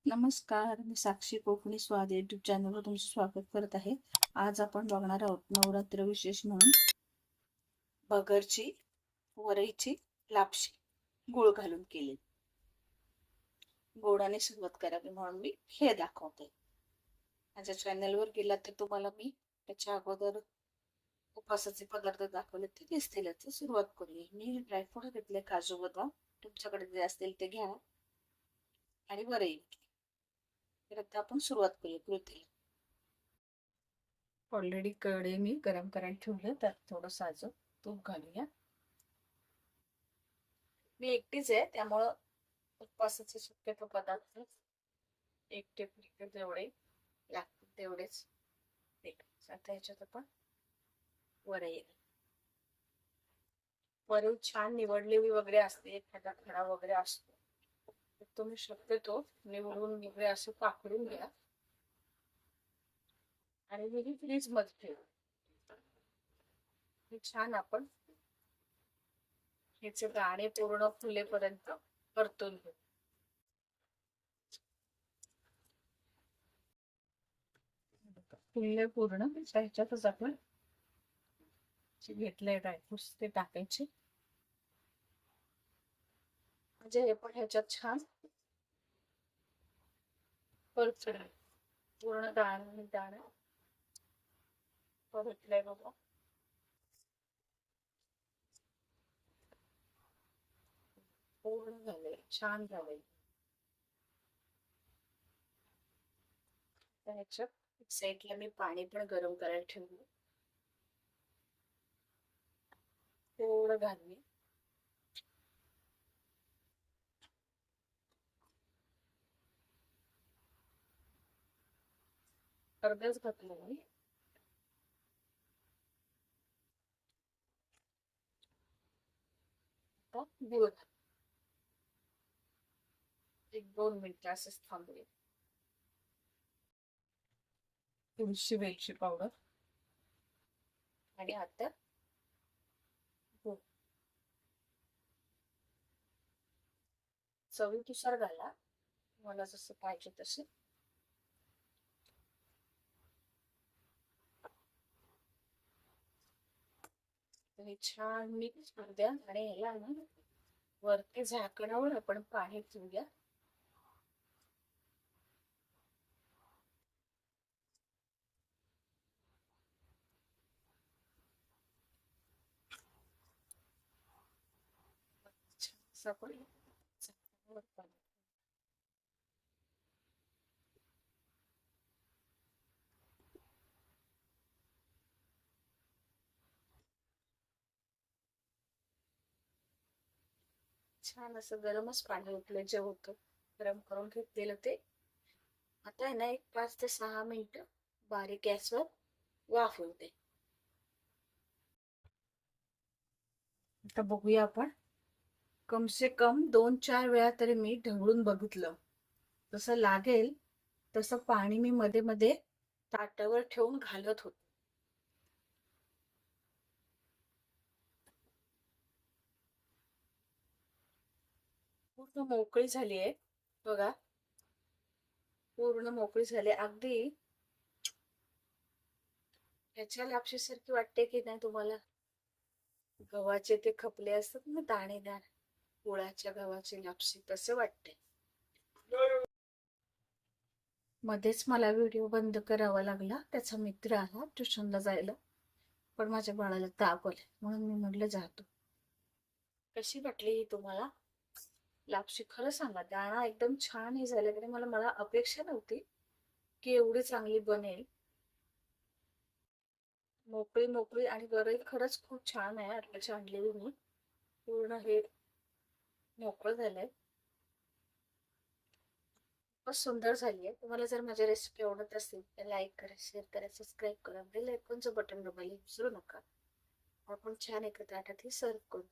नमस्कार, मी साक्षी कोकणी स्वाद युट्यूब चॅनलवर तुमचे स्वागत करत आहे. आज आपण बघणार आहोत नवरात्र विशेष म्हणून भगरची वरईची लापशी गुळ घालून केली. गोडाने सुरुवात करावी म्हणून मी हे दाखवते. माझ्या चॅनलवर गेला तर तुम्हाला मी त्याच्या अगोदर उपवासाचे पदार्थ दाखवले ते दिसतीलच. सुरुवात करूया. मी ड्रायफ्रूट घेतले, काजू बदाम. तुमच्याकडे जे असतील ते घ्या आणि वरई. तर आता आपण सुरुवात करूया कृतीला. ऑलरेडी कढई मी गरम करायला ठेवलं, त्यात थोडं साजं तूप घालूया. मी एकटीच आहे त्यामुळं उपवासाचे शक्यतो पदार्थ एक टेपली जेवढे लागतील तेवढेच. आता ह्याच्यात आपण वरई छान निवडलेली वगैरे असते, एखादा खडा वगैरे असतो, तुम्ही शक्यतो निवडून वगैरे असं पाकडून घ्या आणि मी फ्रीज मध्ये ठेव. छान आपण ह्याचे दाणे पूर्ण फुलेपर्यंत परतून घेऊ. फुलले पूर्ण ह्याच्यातच आपण घेतलंय ड्रायफ्रुट्स ते टाकायचे. म्हणजे हे पण ह्याच्यात छान परतून पूर्ण दाणे परतलंय बघा. पूर्ण झाले, छान झाले. ह्याच्यात साईडला मी पाणी पण गरम करायला ठेवलं, थोडं घालूया. अर्धच घातलं मी. आता गुळ 1-2 मिनिटं असंच थांबूया. थोडीशी वेलची पावडर आणि आता चवीनुसार घाला, मला जसं पाहिजे तसे. छान मिक्स करू द्या आणि ह्याला ना वरती झाकणावर आपण पाणी ठेवूया. छान असं गरमच पाणी उठलं जे होतं गरम करून घेतलेलं ते. आता आहे ना 5 ते 6 मिनिटं बारीक गॅसवर वाफवू दे. आता बघूया आपण. कम से कम 2-4 वेळा तरी मी ढवळून बघितलं. जसं लागेल तसं पाणी मी मध्ये मध्ये ताटावर ठेवून घालत होते. पूर्ण मोकळी झाली आहे बघा, पूर्ण मोकळी झाली. अगदी ह्याच्या लापशीसारखी वाटते की नाही तुम्हाला? गव्हाचे ते खपले असतात ना दाणेदार, गुळाच्या गव्हाची लापशी तसे वाटते. मध्येच मला व्हिडिओ बंद करावा लागला, त्याचा मित्र आला ट्युशनला जायला, पण माझ्या बाळाला ताप आले म्हणून मी म्हटलं जातो. कशी वाटली ही तुम्हाला लापशी? खरं सांगा, दाणा एकदम छान हे झाले तरी मला अपेक्षा नव्हती की एवढी चांगली बनेल. मोकळी मोकळी आणि वरही खरंच खूप छान आहे. आत्ताची आणलेली मी पूर्ण हे मोकळं झालंय. खूपच सुंदर झाली आहे. तुम्हाला जर माझी रेसिपी आवडत असेल तर लाईक करा, शेअर करा, सबस्क्राईब करा, बेल आयकॉनचं बटन दाबायला विसरू नका. आपण छान एका ताटात ही सर्व करू.